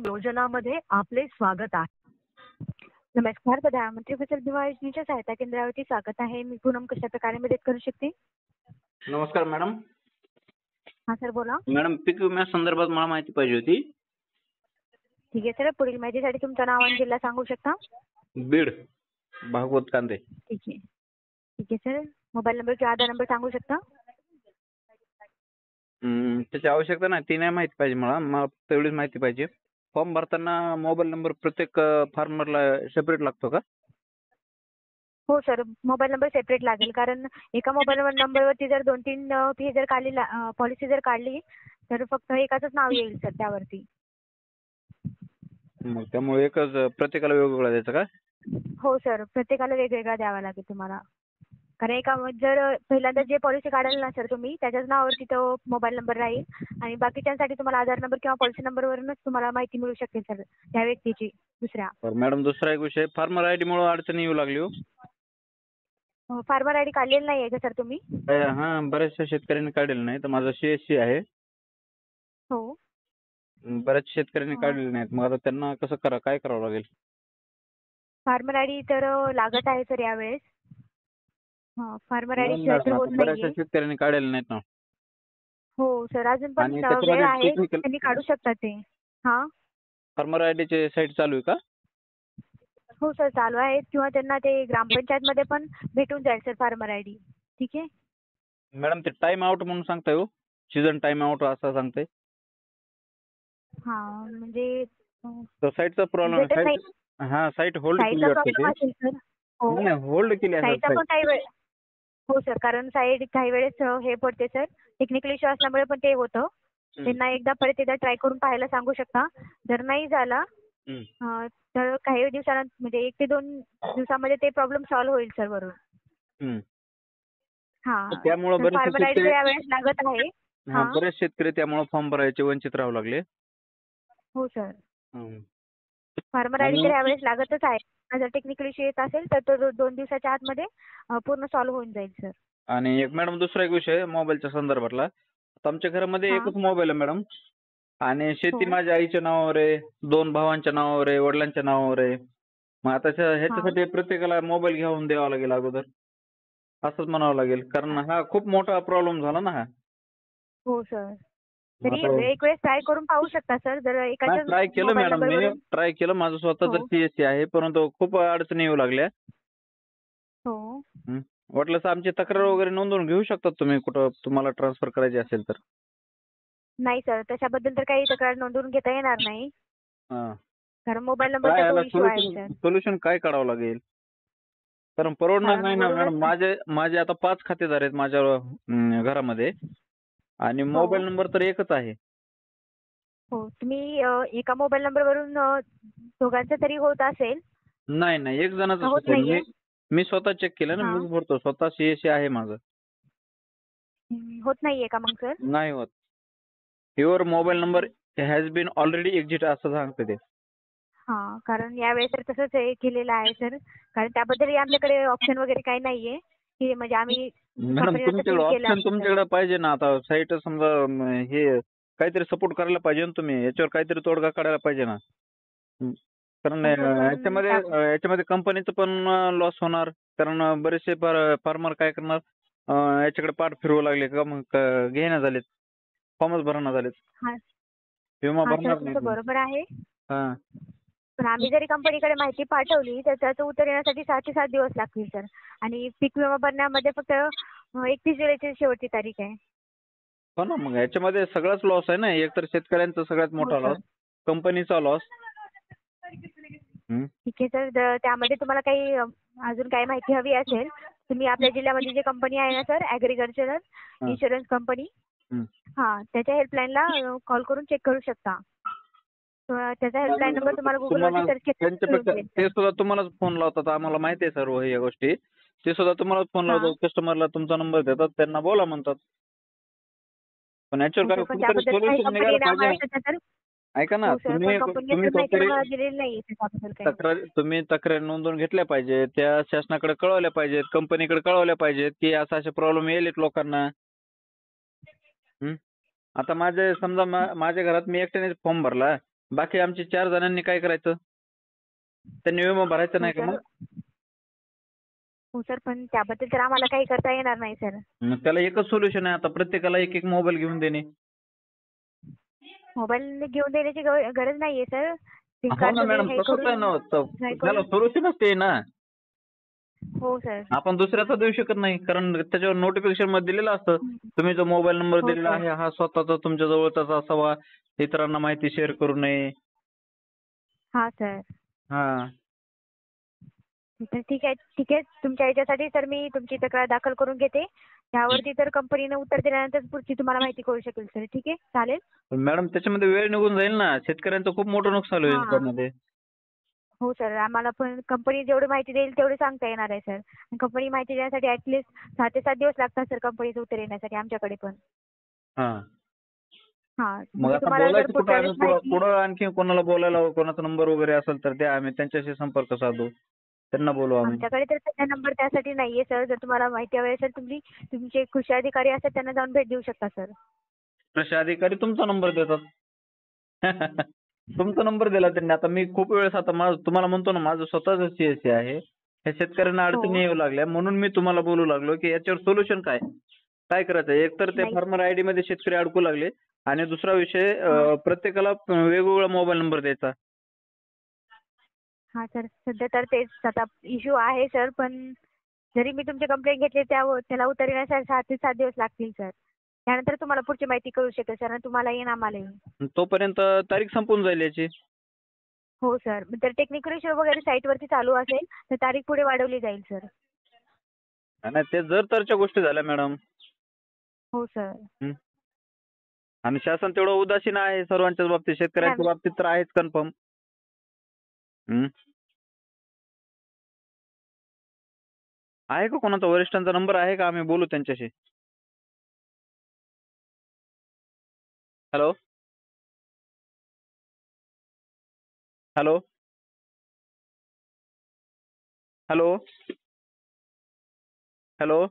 योजनामध्ये आपले स्वागत आहे. नमस्कार, प्रधानमंत्री फसल बीमा योजनेच्या सहायता केंद्रावरती स्वागत आहे. मी पूनम कशा प्रकारे मदत करू शकते? नमस्कार मॅडम. हा सर, बोला. मॅडम, पीक विम्या संदर्भात मला माहिती पाहिजे होती. ठीक आहे सर, पुढील माहितीसाठी तुमचं नाव आणि जिल्हा सांगू शकता? बीड, भागवत कांदे. ठीक आहे. ठीक आहे सर, मोबाईल नंबर किंवा आधार नंबर सांगू शकता? त्याची आवश्यकता नाही, ती नाही माहिती पाहिजे मला तेवढीच माहिती पाहिजे. फॉर्म भरताना मोबाईल नंबर प्रत्येक फार्मरला सेपरेट लागतो का? हो सर, मोबाईल नंबर सेपरेट लागेल, कारण एका मोबाईल नंबरवरती जर 2-3 हे जर काढली पॉलिसी जर काढली तर फक्त एकाच नाव येईल सर त्यावरती. मग त्यामुळे एकच प्रत्येकाला वेगवेगळा द्यायचा का? हो सर, प्रत्येकाला वेगवेगळा द्यावा लागेल तुम्हाला. कारण एका जर पहिल्यांदा जे पॉलिसी काढाल ना सर तुम्ही, त्याच्याच नावावरती तो मोबाईल नंबर राहील आणि बाकीच्यांसाठी तुम्हाला आधार नंबर किंवा पॉलिसी नंबरवरूनच तुम्हाला माहिती मिळू शकेल सर त्या व्यक्तीची दुसऱ्या. मॅडम, दुसरा एक विषय, फार्मर आयडी मुळे अडचणी येऊ लागली हो. फार्मर आयडी काढलेला नाही आहे का सर तुम्ही? हा, बऱ्याचशा शेतकऱ्यांनी काढलेलं नाही, तर माझं CSC आहे. हो. बऱ्याच शेतकऱ्यांनी काढलेले नाहीत, मग आता त्यांना कसं काय करावं लागेल? फार्मर आयडी तर लागत आहे सर यावेळेस. फार्मर आयडी शिवाय तर होत बऱ्याचशा नाहीये. शेतकऱ्यांनी काढलेले नाहीत ना. हो सर, अजून पण आणि वेळ त्याच्यामध्ये आहे, टेक्निकल त्यांनी काढू शकतात ते. हा. फार्मर आयडीचे साईट चालू आहे का? हो सर, चालू आहेत, किंवा त्यांना ते ग्रामपंचायतमध्ये पण भेटून जाईल सर फार्मर आयडी. ठीक आहे. मॅडम, ते टाइम आउट म्हणून सांगताय हो, सीझन टाइम आउट असं सांगताय. हा म्हणजे साईटचा प्रॉब्लेम भेटत नाही. आहे. हा, साईट होल्ड केली साईटचा वाटतं प्रॉब्लेम असेल सर. हो. नाही, होल्ड केली असेल साईटचा पण साईट. काही वेळ. हो सर, कारण साईट काही वेळेस हे पडते सर, टेक्निकल इश्यू असल्यामुळे पण ते होतं. त्यांना परत एकदा ट्राय करून पाहायला सांगू शकता. जर नाही झाला तर काही दिवसानंतर म्हणजे 1 ते 2 दिवसामध्ये ते प्रॉब्लेम सॉल्व्ह होईल सर वरून. हा, त्यामुळे फार्मर आयडी यावेळेस लागत आहे. बरेच शेतकरी त्यामुळे फॉर्म भरायचे वंचित राहू लागले. हो सर, फार्मर आयडी तर यावेळेस लागतच आहे. जर टेक्निकल इश्यू येत असेल तर तो 2 दिवसाच्या आतमध्ये पूर्ण सॉल्व्ह होऊन जाईल सर. आणि एक मॅडम, दुसरा एक विषय मोबाईलच्या संदर्भातला. आता आमच्या घरामध्ये एकच मोबाईल आहे मॅडम, आणि शेती माझ्या आईच्या नावावर आहे, 2 भावांच्या नावावर आहे, वडिलांच्या नावावर आहे. मग आता ह्याच्यासाठी प्रत्येकाला मोबाईल घेऊन द्यावा लागेल अगोदर, असंच म्हणावं लागेल, कारण हा खूप मोठा प्रॉब्लेम झाला ना हा. हो सर, तरी एक वेळेस ट्राय करून पाहू शकता सर. जर एकाच ट्राय केलं मॅडम, मी ट्राय केलं, माझं स्वतःच CSC आहे, परंतु खूप अडचणी येऊ लागल्या. हो. वाटलं आमची तक्रार वगैरे नोंदवून घेऊ शकतात तुम्ही, कुठं तुम्हाला ट्रान्सफर करायची असेल तर. नाही सर, तशाबद्दल तर काही तक्रार नोंदवून घेता येणार नाही, कारण मोबाईल नंबरचा तो इश्यू आहे सर. सोल्युशन काय काढावं लागेल? कारण परवडणार नाही ना मॅडम. माझे आता 5 खातेदार आहेत माझ्या घरामध्ये, आणि मोबाईल नंबर तर एकच आहे. हो, तुम्ही एका मोबाईल नंबरवरून दोघांचं तरी होत असेल? नाही, एक जणाचं होत नाहीये. मी स्वतः चेक केलं ना, मीच भरतो स्वतः, CSC आहे माझं. होत नाहीये का मग सर? नाही होत. Your mobile number has been already exit असं सांगते ते. हा, कारण यावेळेस तर तसंच हे केलेलं आहे सर, कारण त्याबद्दल आमच्याकडे ऑप्शन वगैरे काही नाहीये की म्हणजे आम्ही. मॅडम, तुमच्याकडे पाहिजे ना, आता साईट समजा हे काहीतरी सपोर्ट करायला पाहिजे ना तुम्ही, याच्यावर काहीतरी तोडगा काढायला पाहिजे ना. कारण याच्यामध्ये कंपनीचं पण लॉस होणार, कारण बरेचसे फार्मर काय करणार, याच्याकडे पाठ फिरवू लागले का, मग घेणं झालेत, फॉर्मच भरणं झालेत, विमा भरणार नाही. बरोबर आहे. पण आम्ही जरी कंपनीकडे माहिती पाठवली तर त्याचं उत्तर येण्यासाठी 6 ते 7 दिवस लागतील सर, आणि पीक विमा भरण्यामध्ये फक्त 31 जुलैची शेवटची तारीख आहे. हो ना, मग याच्यामध्ये सगळाच लॉस आहे ना, एक तर शेतकऱ्यांचा सगळ्यात मोठा लॉस, कंपनीचा लॉस. ठीक आहे सर, त्यामध्ये तुम्हाला काही अजून काही माहिती हवी असेल, तुम्ही आपल्या जिल्ह्यामध्ये जी कंपनी आहे ना सर, ॲग्रिकल्चरल इन्शुरन्स कंपनी, त्याच्या हेल्पलाईनला कॉल करून चेक करू शकता. त्याचा हेल्पलाईन नंबर तुम्हाला गुगलवरती सर्च केला. ते सुद्धा तुम्हालाच फोन लावतात, आम्हाला माहिती आहे सर्व या गोष्टी. ते सुद्धा तुम्हालाच फोन लावतात, कस्टमरला तुमचा नंबर देतात, त्यांना बोला म्हणतात. पण याच्यावर काय सोल्युशन निघायला पाहिजे. ऐका ना, तुम्ही तक्रार नोंदवून घेतल्या पाहिजे, त्या शासनाकडे कळवल्या पाहिजेत, कंपनीकडे कळवल्या पाहिजेत की असे प्रॉब्लेम येईल लोकांना. आता समजा माझ्या घरात मी एकट्याने फॉर्म भरला, बाकी आमच्या 4 जणांनी काय करायचं? त्यांनी विमा भरायचा हो नाही का सर. मग? हो सर, पण त्याबद्दल तर आम्हाला काही करता येणार नाही सर. मग त्याला एकच सोल्युशन आहे आता, प्रत्येकाला एक एक मोबाईल घेऊन देणे. मोबाईल घेऊन देण्याची गरज नाहीये सर. सिम हो कार्ड ना तुम्ही मॅडम, हे तसंच आहे करून ना. ट्राय त्याला करून. सोल्युशनच ते आहे ना. हो सर. आपण दुसऱ्याचा देऊ शकत नाही, कारण त्याच्यावर नोटिफिकेशन मध्ये दिलेलं असतं, हं. तुम्ही जो मोबाईल नंबर हो दिलेला सर. आहे हा स्वतःचा तुमच्या जवळचाच असावा, इतरांना माहिती शेअर करू नये. हां सर. हा. तर ठीक आहे, ठीक आहे. तुमच्या याच्यासाठी सर मी तुमची तक्रार दाखल करून घेते. त्यावरती तर कंपनीनं उत्तर दिल्यानंतर पुढची तुम्हाला माहिती कळू शकेल सर. ठीक आहे, चालेल? मॅडम त्याच्यामध्ये वेळ निघून जाईल ना, शेतकऱ्यांचं खूप मोठं नुकसान होईल हां. त्यामध्ये. हो सर, आम्हाला पण कंपनी जेवढी माहिती देईल तेवढी सांगता येणार आहे सर. कंपनी माहिती देण्यासाठी ॲटलीस्ट 6 ते 7 दिवस लागतात सर कंपनीचं उत्तर येण्यासाठी आमच्याकडे पण. हा. हां, मग म्हणजे आता तुम्हाला जर बोलायचं कुठं पुढच्या आम्ही? वेळेस माहिती. पुढं आणखी कोणाला बोलायला, कोणाचा नंबर वगैरे असेल तर द्या, आम्ही त्यांच्याशी संपर्क साधू, त्यांना बोलू आम्ही. आमच्याकडे तर सध्या नंबर त्यासाठी नाहीये सर. जर तुम्हाला माहिती हवी असेल तुम्ही तुमचे कृषी अधिकारी असतात त्यांना जाऊन भेट देऊ शकता सर. कृषी अधिकारी तुमचा नंबर देतात. तुमचा नंबर दिला त्यांनी. आता मी खूप वेळेस आता तुम्हाला म्हणतो ना, माझं स्वतःच CSC आहे. ह्या शेतकऱ्यांना हो. अडचणी येऊ लागल्या म्हणून मी तुम्हाला बोलू लागलो की याच्यावर सोल्युशन काय? काय करायचं? एक तर ते नाही. फार्मर आयडी मध्ये शेतकरी अडकू लागले आणि दुसरा विषय हां. प्रत्येकाला वेगवेगळा मोबाईल नंबर द्यायचा. हां सर, सध्या तर तेच आता इश्यू आहे सर. पण जरी मी तुमची कंप्लेंट घेतली त्याला उत्तर येण्यासाठी 6 ते 7 दिवस लागतील सर. त्यानंतर तुम्हाला पुढची माहिती कळू शकेल सर आणि तुम्हाला येईन आम्हालाही. तोपर्यंत तारीख संपून जाईल याची. हो सर. तर टेक्निकल इश्यू वगैरे साईटवरती चालू असेल तर तारीख पुढे वाढवली जाईल सर. नाही ते जर तरच्या गोष्टी झाल्या मॅडम. हो सर. हं. आणि शासन तेवढं उदासीन आहे सर्वांच्याच बाबतीत, शेतकऱ्यांच्या बाबतीत तर आहेच कन्फर्म. आहे का कोणाचा वरिष्ठांचा नंबर आहे का? आम्ही बोलू त्यांच्याशी. हॅलो. हॅलो. हॅलो. हॅलो.